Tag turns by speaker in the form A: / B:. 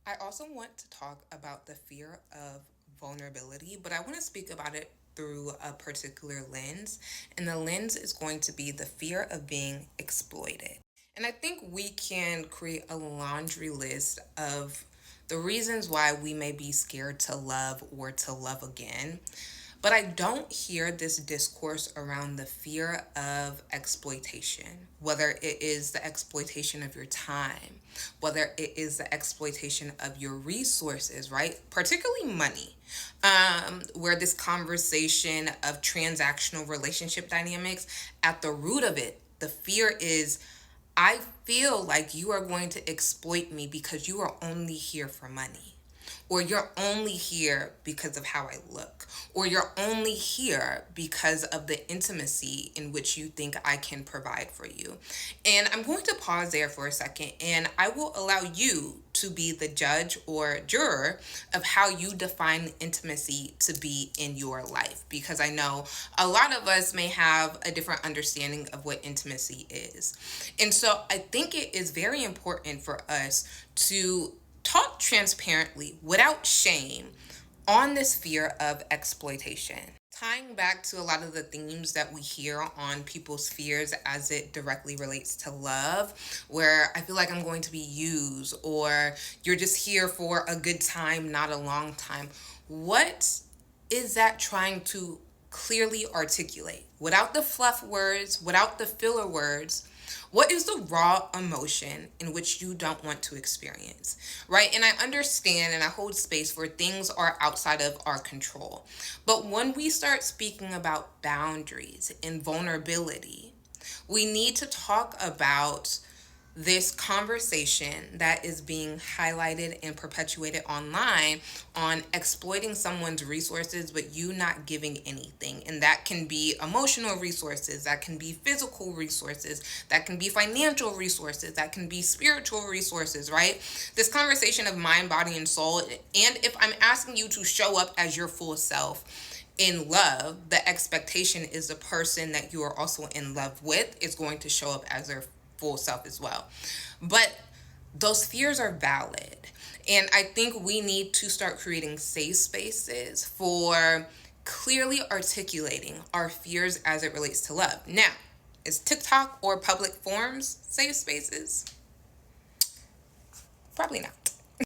A: I also want to talk about the fear of vulnerability, but I want to speak about it through a particular lens. And the lens is going to be the fear of being exploited. And I think we can create a laundry list of the reasons why we may be scared to love or to love again. But I don't hear this discourse around the fear of exploitation, whether it is the exploitation of your time, whether it is the exploitation of your resources, right? Particularly money, where this conversation of transactional relationship dynamics, at the root of it, the fear is I feel like you are going to exploit me because you are only here for money, or you're only here because of how I look, or you're only here because of the intimacy in which you think I can provide for you. And I'm going to pause there for a second, and I will allow you to be the judge or juror of how you define intimacy to be in your life, because I know a lot of us may have a different understanding of what intimacy is. And so I think it is very important for us to talk transparently without shame on this fear of exploitation. Tying back to a lot of the themes that we hear on people's fears as it directly relates to love, where I feel like I'm going to be used, or you're just here for a good time, not a long time. What is that trying to clearly articulate without the fluff words, without the filler words? What is the raw emotion in which you don't want to experience, right? And I understand and I hold space where things are outside of our control. But when we start speaking about boundaries and vulnerability, we need to talk about this conversation that is being highlighted and perpetuated online on exploiting someone's resources but you not giving anything. And that can be emotional resources, that can be physical resources, that can be financial resources, that can be spiritual resources, right? This conversation of mind, body, and soul. And if I'm asking you to show up as your full self in love, the expectation is the person that you are also in love with is going to show up as their full self as well. But those fears are valid. And I think we need to start creating safe spaces for clearly articulating our fears as it relates to love. Now, is TikTok or public forums safe spaces? Probably not.